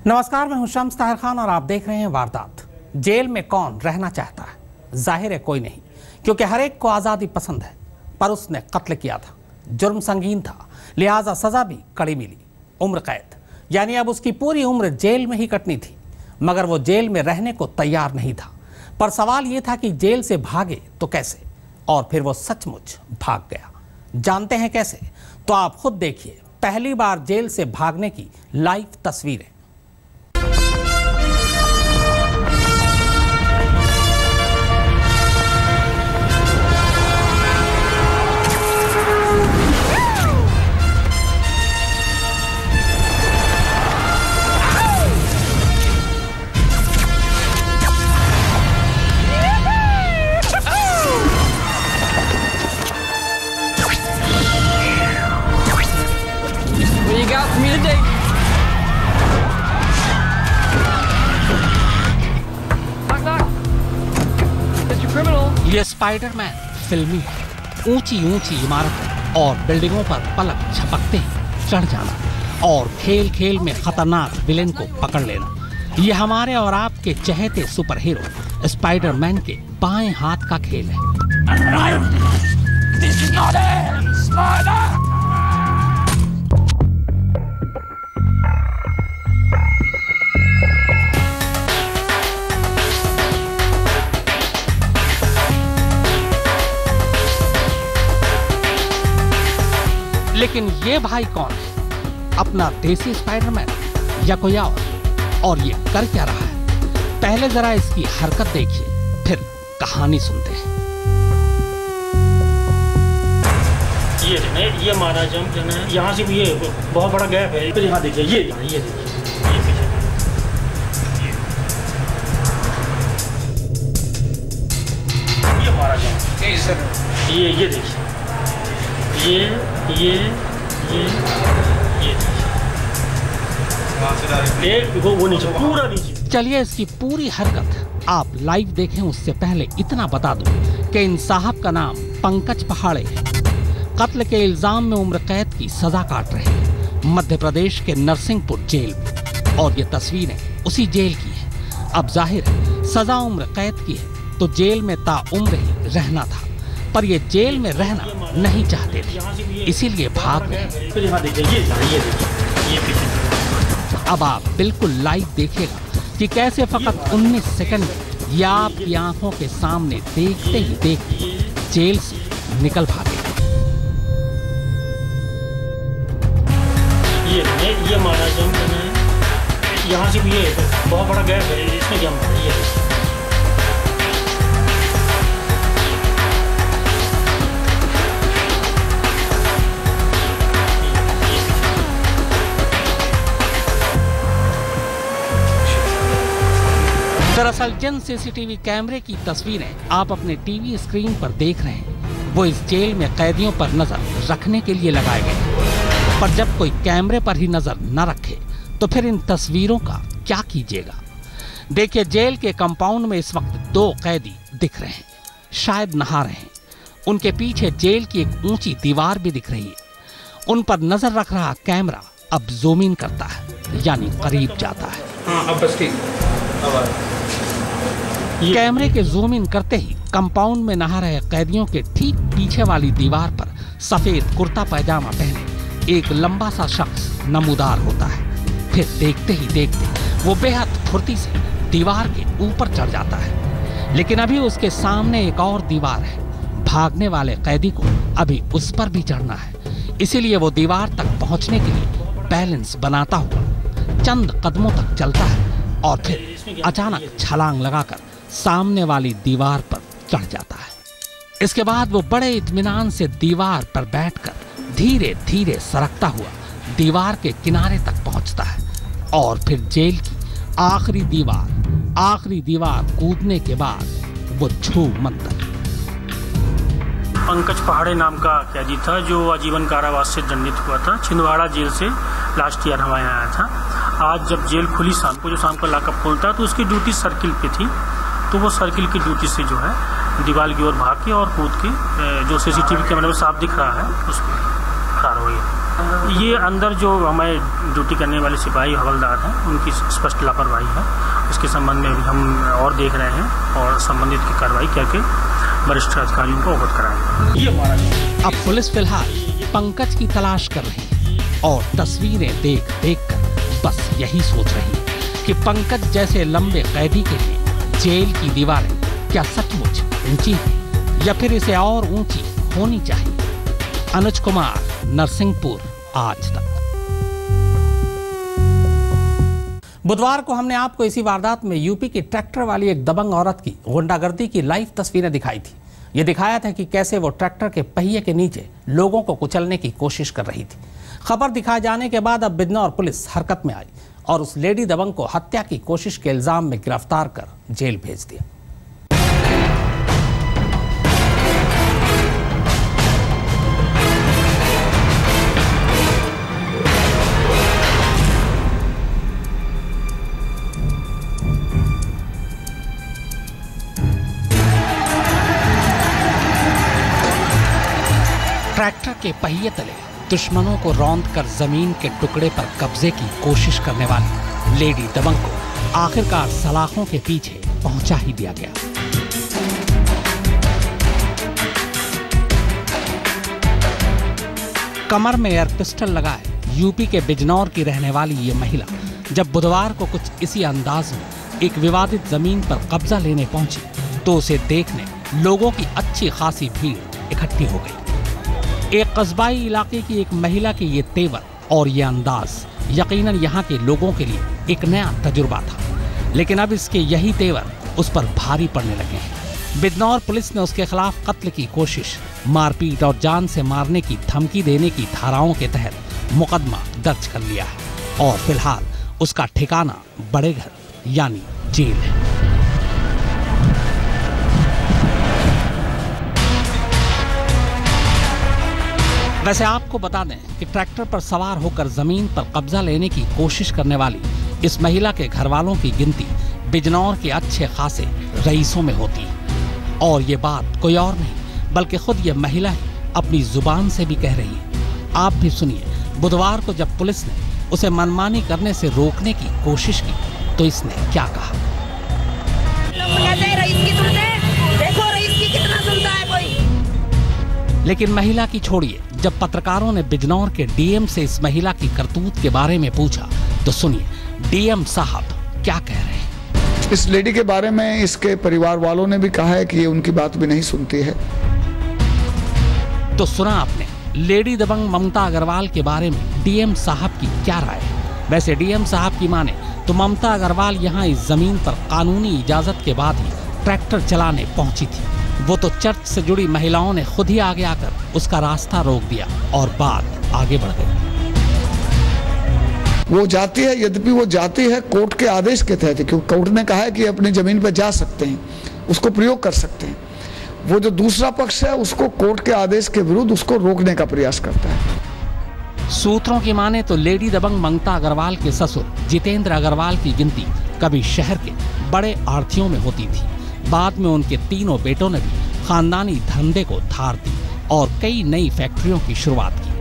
नमस्कार, मैं हूं शम्स ताहिर खान और आप देख रहे हैं वारदात। जेल में कौन रहना चाहता है? जाहिर है कोई नहीं, क्योंकि हर एक को आज़ादी पसंद है। पर उसने कत्ल किया था, जुर्म संगीन था, लिहाजा सज़ा भी कड़ी मिली, उम्र कैद। यानी अब उसकी पूरी उम्र जेल में ही कटनी थी। मगर वो जेल में रहने को तैयार नहीं था। पर सवाल ये था कि जेल से भागे तो कैसे, और फिर वो सचमुच भाग गया। जानते हैं कैसे? तो आप खुद देखिए पहली बार जेल से भागने की लाइव तस्वीरें। ये स्पाइडरमैन फिल्मी है। ऊंची ऊंची इमारतों और बिल्डिंगों पर पलक झपकते ही चढ़ जाना और खेल खेल में खतरनाक विलेन को पकड़ लेना, ये हमारे और आपके चहेते सुपर हीरो स्पाइडरमैन के बाएं हाथ का खेल है। लेकिन ये भाई कौन है? अपना देसी स्पाइडरमैन या कोई और ये कर क्या रहा है? पहले जरा इसकी हरकत देखिए, फिर कहानी सुनते हैं। ये मारा जंप है, यहाँ से भी ये बहुत बड़ा गैप है। फिर यहाँ देखिए, ये देखिए, ये मारा जंप, ये देखिए, ये वो नीचे, पूरा नीचे। चलिए इसकी पूरी हरकत आप लाइव देखें। उससे पहले इतना बता दूं कि इन साहब का नाम पंकज पहाड़े है। कत्ल के इल्जाम में उम्र कैद की सजा काट रहे हैं मध्य प्रदेश के नरसिंहपुर जेल में, और ये तस्वीरें उसी जेल की है। अब जाहिर है सजा उम्र कैद की है तो जेल में ताउम्र ही रहना था, पर ये जेल में रहना नहीं चाहते थे, इसीलिए भाग गए। अब आप बिल्कुल लाइव देखिएगा कि कैसे फकत 19 सेकंड में या आपकी आंखों के सामने देखते ही देखते जेल से निकल भागे। ये मारा जंप है, यहाँ से भी ये बहुत बड़ा गैप है, इसमें जंप है। ये दरअसल जिन सीसीटीवी कैमरे की तस्वीरें आप अपने टीवी स्क्रीन पर देख रहे हैं वो इस जेल में कैदियों पर नजर रखने के लिए लगाए गए। पर जब कोई कैमरे पर ही नजर न रखे तो फिर इन तस्वीरों का क्या कीजिएगा? देखिए, जेल के कंपाउंड में इस वक्त 2 कैदी दिख रहे हैं, शायद नहा रहे हैं। उनके पीछे जेल की एक ऊंची दीवार भी दिख रही है। उन पर नजर रख रहा कैमरा अब जूम इन करता है, यानी करीब जाता है। हाँ, अब बस ठीक। कैमरे के जूम इन करते ही कंपाउंड में नहा रहे कैदियों के ठीक पीछे वाली दीवार पर सफेद कुर्ता पैजामा पहने एक लंबा सा शख्स नमूदार होता है। फिर देखते ही देखते वो बेहद फुर्ती से दीवार के ऊपर चढ़ जाता है। लेकिन अभी उसके सामने एक और दीवार है। भागने वाले कैदी को अभी उस पर भी चढ़ना है, इसीलिए वो दीवार तक पहुंचने के लिए बैलेंस बनाता हुआ चंद कदमों तक चलता है और फिर अचानक छलांग लगाकर सामने वाली दीवार पर चढ़ जाता है। इसके बाद वो बड़े इत्मीनान से दीवार पर बैठकर धीरे धीरे सरकता हुआ दीवार के किनारे तक पहुंचता है और फिर जेल की आखिरी दीवार कूदने के बाद वो छू मंतर। पंकज पहाड़े नाम का कैदी था जो आजीवन कारावास से दंडित हुआ था। छिंदवाड़ा जेल से लास्ट ईयर हमारे यहाँ आया था। आज जब जेल खुली शाम को, जो शाम का लॉकअप खुलता है, तो उसकी ड्यूटी सर्किल पे थी। तो वो सर्किल की ड्यूटी से जो है दीवार की ओर भाग के और कूद के, जो सीसीटीवी कैमरे में साफ दिख रहा है, उस पर फरार हो गया। ये अंदर जो हमारे ड्यूटी करने वाले सिपाही हवलदार हैं उनकी स्पष्ट लापरवाही है। इसके संबंध में भी हम और देख रहे हैं और संबंधित की कार्रवाई करके वरिष्ठ अधिकारियों को अवगत कराएंगे। ये हमारा अब पुलिस फिलहाल पंकज की तलाश कर रही है और तस्वीरें देख कर बस यही सोच रही है कि पंकज जैसे लंबे कैदी के लिए जेल की दीवारें क्या सचमुच ऊंची है या फिर इसे और ऊंची होनी चाहिए। अनुज कुमार, नरसिंहपुर, आज तक। बुधवार को हमने आपको इसी वारदात में यूपी की ट्रैक्टर वाली एक दबंग औरत की गुंडागर्दी की लाइव तस्वीरें दिखाई थी। ये दिखाया था कि कैसे वो ट्रैक्टर के पहिए के नीचे लोगों को कुचलने की कोशिश कर रही थी। खबर दिखाए जाने के बाद अब बिजनौर पुलिस हरकत में आई और उस लेडी दबंग को हत्या की कोशिश के इल्जाम में गिरफ्तार कर जेल भेज दिया। ट्रैक्टर के पहिए तले दुश्मनों को रौंदकर जमीन के टुकड़े पर कब्जे की कोशिश करने वाली लेडी दबंग को आखिरकार सलाखों के पीछे पहुंचा ही दिया गया। कमर में एयर पिस्टल लगाए यूपी के बिजनौर की रहने वाली ये महिला जब बुधवार को कुछ इसी अंदाज में एक विवादित जमीन पर कब्जा लेने पहुंची तो उसे देखने लोगों की अच्छी खासी भीड़ इकट्ठी हो गई। एक कस्बाई इलाके की एक महिला के ये तेवर और ये अंदाज यकीनन यहाँ के लोगों के लिए एक नया तजुर्बा था, लेकिन अब इसके यही तेवर उस पर भारी पड़ने लगे हैं। बिजनौर पुलिस ने उसके खिलाफ कत्ल की कोशिश, मारपीट और जान से मारने की धमकी देने की धाराओं के तहत मुकदमा दर्ज कर लिया है और फिलहाल उसका ठिकाना बड़े घर यानी जेल है। वैसे आपको बता दें कि ट्रैक्टर पर सवार होकर जमीन पर कब्जा लेने की कोशिश करने वाली इस महिला के घर वालों की गिनती बिजनौर के अच्छे खासे रईसों में होती है और ये बात कोई और नहीं बल्कि खुद ये महिला ही अपनी जुबान से भी कह रही है। आप भी सुनिए, बुधवार को जब पुलिस ने उसे मनमानी करने से रोकने की कोशिश की तो इसने क्या कहा। देखो रईस की कितना सुनता है कोई। लेकिन महिला की छोड़िए, जब पत्रकारों ने बिजनौर के डीएम से इस महिला की करतूत के बारे में पूछा तो सुनिए डीएम साहब क्या कह रहे हैं। इस लेडी के बारे में इसके परिवार वालों ने भी कहा है कि ये उनकी बात भी नहीं सुनती है। तो सुना आपने लेडी दबंग ममता अग्रवाल के बारे में डीएम साहब की क्या राय है। वैसे डीएम साहब की माने तो ममता अग्रवाल यहाँ इस जमीन पर कानूनी इजाजत के बाद ही ट्रैक्टर चलाने पहुंची थी। वो तो चर्च से जुड़ी महिलाओं ने खुद ही आगे आकर उसका रास्ता रोक दिया और बात आगे बढ़ गई। वो जाती है, यद्यपि वो जाती है कोर्ट के आदेश के तहत, क्योंकि कोर्ट ने कहा है कि अपनी जमीन पर जा सकते हैं, उसको प्रयोग कर सकते हैं। वो जो दूसरा पक्ष है उसको कोर्ट के आदेश के विरुद्ध उसको रोकने का प्रयास करता है। सूत्रों की माने तो लेडी दबंग ममता अग्रवाल के ससुर जितेंद्र अग्रवाल की गिनती कभी शहर के बड़े आढ़तियों में होती थी। बाद में उनके तीनों बेटों ने भी खानदानी धंधे को धार दी और कई नई फैक्ट्रियों की शुरुआत की।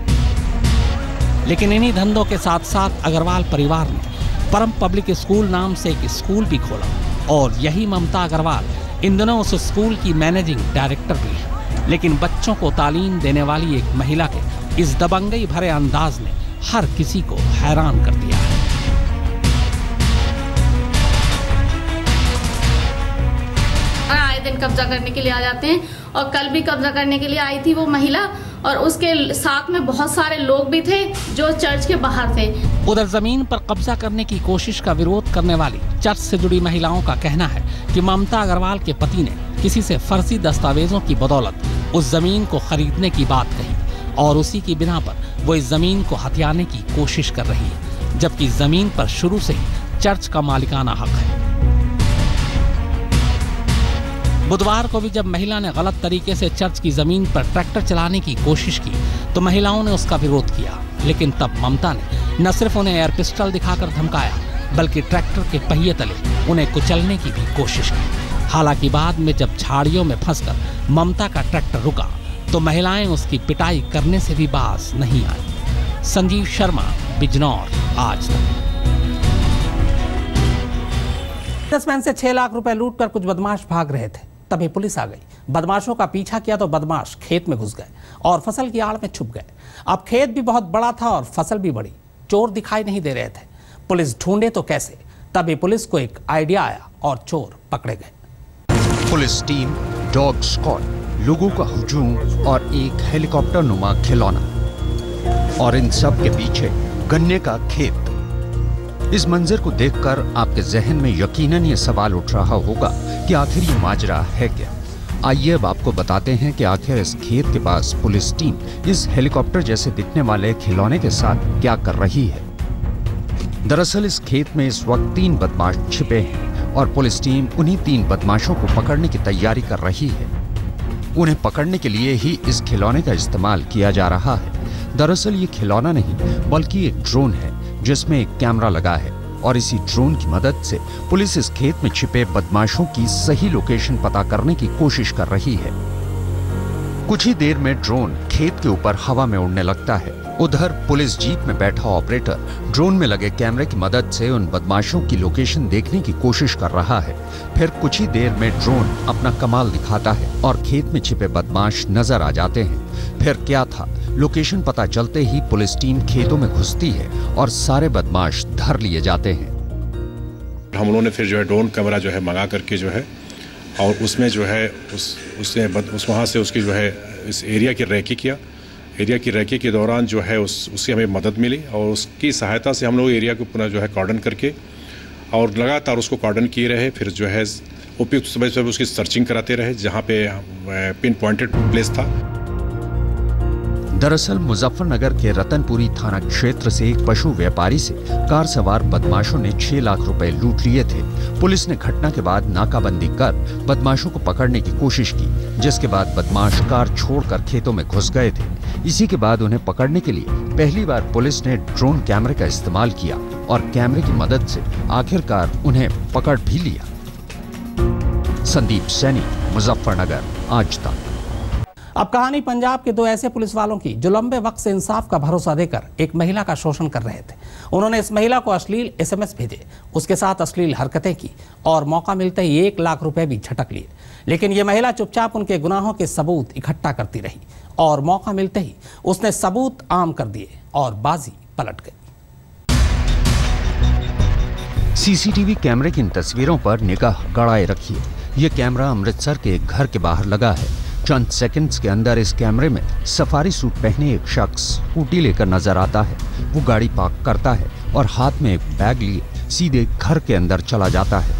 लेकिन इन्हीं धंधों के साथ साथ अग्रवाल परिवार ने परम पब्लिक स्कूल नाम से एक स्कूल भी खोला और यही ममता अग्रवाल इन दिनों उस स्कूल की मैनेजिंग डायरेक्टर भी है। लेकिन बच्चों को तालीम देने वाली एक महिला के इस दबंगई भरे अंदाज ने हर किसी को हैरान कर दिया है। आए दिन कब्जा करने के लिए आ जाते हैं और कल भी कब्जा करने के लिए आई थी वो महिला और उसके साथ में बहुत सारे लोग भी थे जो चर्च के बाहर थे। उधर जमीन पर कब्जा करने की कोशिश का विरोध करने वाली चर्च से जुड़ी महिलाओं का कहना है कि ममता अग्रवाल के पति ने किसी से फर्जी दस्तावेजों की बदौलत उस जमीन को खरीदने की बात कही और उसी की बिना पर वो इस जमीन को हथियाने की कोशिश कर रही है, जबकि जमीन पर शुरू से ही चर्च का मालिकाना हक है। बुधवार को भी जब महिला ने गलत तरीके से चर्च की जमीन पर ट्रैक्टर चलाने की कोशिश की तो महिलाओं ने उसका विरोध किया, लेकिन तब ममता ने न सिर्फ उन्हें एयर पिस्टल दिखाकर धमकाया बल्कि ट्रैक्टर के पहिए तले उन्हें कुचलने की भी कोशिश की। हालांकि बाद में जब झाड़ियों में फंसकर ममता का ट्रैक्टर रुका तो महिलाएं उसकी पिटाई करने से भी बाज नहीं आई। संजीव शर्मा, बिजनौर, आज तक। बिजनेसमैन से 6 लाख रुपए लूट कर कुछ बदमाश भाग रहे थे, तभी पुलिस आ गई। बदमाशों का पीछा किया तो बदमाश खेत में घुस गए और फसल की आड़ में छुप गए। अब खेत भी बहुत बड़ा था और फसल भी बड़ी, चोर दिखाई नहीं दे रहे थे। पुलिस ढूंढे तो कैसे, तभी पुलिस को एक आइडिया आया और चोर पकड़े गए। पुलिस टीम, डॉग स्क्वाड, लोगों का हुजूम और एक हेलीकॉप्टर नुमा खिलौना, और इन सब के पीछे गन्ने का खेत। इस मंजर को देखकर आपके जहन में यकीनन ये सवाल उठ रहा होगा कि आखिर ये माजरा है क्या। आइए अब आपको बताते हैं कि आखिर इस खेत के पास पुलिस टीम इस हेलीकॉप्टर जैसे दिखने वाले खिलौने के साथ क्या कर रही है। दरअसल इस खेत में इस वक्त 3 बदमाश छिपे हैं और पुलिस टीम उन्हीं 3 बदमाशों को पकड़ने की तैयारी कर रही है। उन्हें पकड़ने के लिए ही इस खिलौने का इस्तेमाल किया जा रहा है। दरअसल ये खिलौना नहीं बल्कि एक ड्रोन है जिसमें एक कैमरा लगा है और इसी ड्रोन की मदद से पुलिस इस खेत में छिपे बदमाशों की सही लोकेशन पता करने की कोशिश कर रही है। कुछ ही देर में ड्रोन खेत के ऊपर हवा में उड़ने लगता है। उधर पुलिस जीप में बैठा ऑपरेटर ड्रोन में लगे कैमरे की मदद से उन बदमाशों की लोकेशन देखने की कोशिश कर रहा है। फिर कुछ ही देर में ड्रोन अपना कमाल दिखाता है और खेत में छिपे बदमाश नजर आ जाते हैं। फिर क्या था, लोकेशन पता चलते ही पुलिस टीम खेतों में घुसती है और सारे बदमाश धर लिए जाते हैं। हम लोगों ने फिर जो है ड्रोन कैमरा जो है मंगा करके जो है और उसमें जो है उस वहाँ से उसकी जो है इस एरिया की रैकी किया। एरिया की रैकी के दौरान जो है उसकी हमें मदद मिली और उसकी सहायता से हम लोग एरिया को पुनः जो है कॉर्डन करके और लगातार उसको कॉर्डन किए रहे। फिर जो है उपयुक्त समय पर उसकी सर्चिंग कराते रहे जहाँ पे पिन पॉइंटेड प्लेस था। दरअसल मुजफ्फरनगर के रतनपुरी थाना क्षेत्र से एक पशु व्यापारी से कार सवार बदमाशों ने 6 लाख रुपए लूट लिए थे। पुलिस ने घटना के बाद नाकाबंदी कर बदमाशों को पकड़ने की कोशिश की, जिसके बाद बदमाश कार छोड़कर खेतों में घुस गए थे। इसी के बाद उन्हें पकड़ने के लिए पहली बार पुलिस ने ड्रोन कैमरे का इस्तेमाल किया और कैमरे की मदद से आखिरकार उन्हें पकड़ भी लिया। संदीप सैनी, मुजफ्फरनगर, आज तक। अब कहानी पंजाब के 2 ऐसे पुलिस वालों की जो लंबे वक्त से इंसाफ का भरोसा देकर एक महिला का शोषण कर रहे थे। उन्होंने इस महिला को अश्लील SMS भेजे, उसके साथ अश्लील हरकतें की और मौका मिलते ही 1 लाख रुपए भी झटक लिए। लेकिन ये महिला चुपचाप उनके गुनाहों के सबूत इकट्ठा करती रही और मौका मिलते ही उसने सबूत आम कर दिए और बाजी पलट गई। CCTV कैमरे की इन तस्वीरों पर निगाह गड़ाए रखिए। ये कैमरा अमृतसर के एक घर के बाहर लगा है। चंद सेकंड्स के अंदर इस कैमरे में सफारी सूट पहने एक शख्स स्कूटी लेकर नजर आता है। वो गाड़ी पार्क करता है और हाथ में एक बैग लिए सीधे घर के अंदर चला जाता है।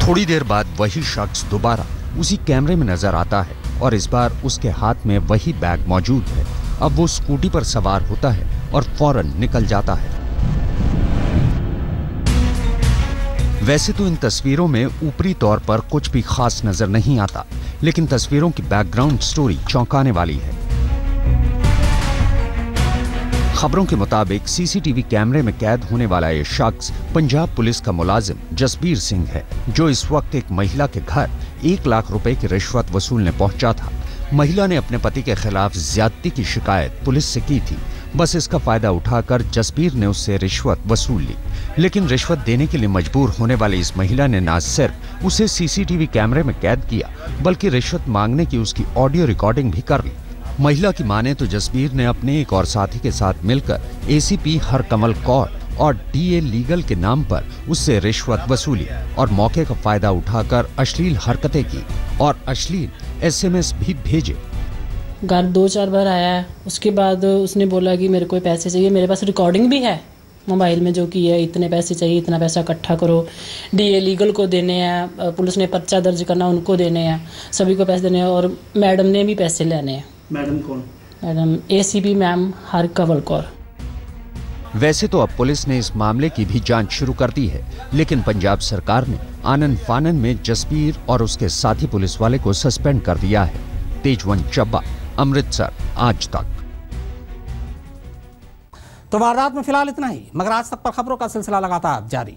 थोड़ी देर बाद वही शख्स दोबारा उसी कैमरे में नजर आता है और इस बार उसके हाथ में वही बैग मौजूद है। अब वो स्कूटी पर सवार होता है और फौरन निकल जाता है। वैसे तो इन तस्वीरों में ऊपरी तौर पर कुछ भी खास नजर नहीं आता, लेकिन तस्वीरों की बैकग्राउंड स्टोरी चौंकाने वाली है। खबरों के मुताबिक CCTV कैमरे में कैद होने वाला ये शख्स पंजाब पुलिस का मुलाजिम जसबीर सिंह है, जो इस वक्त एक महिला के घर 1 लाख रुपए की रिश्वत वसूलने पहुंचा था। महिला ने अपने पति के खिलाफ ज्यादती की शिकायत पुलिस से की थी। बस इसका फायदा उठाकर जसबीर ने उससे रिश्वत वसूल ली। लेकिन रिश्वत देने के लिए मजबूर होने वाली इस महिला ने न सिर्फ उसे CCTV कैमरे में कैद किया, बल्कि रिश्वत मांगने की उसकी ऑडियो रिकॉर्डिंग भी कर ली। महिला की माने तो जसबीर ने अपने एक और साथी के साथ मिलकर ACP हरकमल कौर और DA लीगल के नाम पर उससे रिश्वत वसूली और मौके का फायदा उठाकर अश्लील हरकतें की और अश्लील SMS भी भेजे। घर 2-4 बार आया है। उसके बाद उसने बोला कि मेरे को पैसे चाहिए। मेरे पास रिकॉर्डिंग भी है मोबाइल में जो कि है, इतने पैसे चाहिए, इतना पैसा इकट्ठा करो, DA लीगल को देने हैं, पुलिस ने पर्चा दर्ज करना उनको देने हैं, सभी को पैसे देने हैं और मैडम ने भी पैसे लेने हैं। मैडम कौन? Madam ACP ma'am Harkamal Kaur. वैसे तो अब पुलिस ने इस मामले की भी जांच शुरू कर दी है, लेकिन पंजाब सरकार ने आनन फानन में जसबीर और उसके साथी पुलिस वाले को सस्पेंड कर दिया है। तेजवंत चब्बा, अमृतसर, आज तक। तो वारदात में फिलहाल इतना ही, मगर आज तक पर खबरों का सिलसिला लगातार जारी।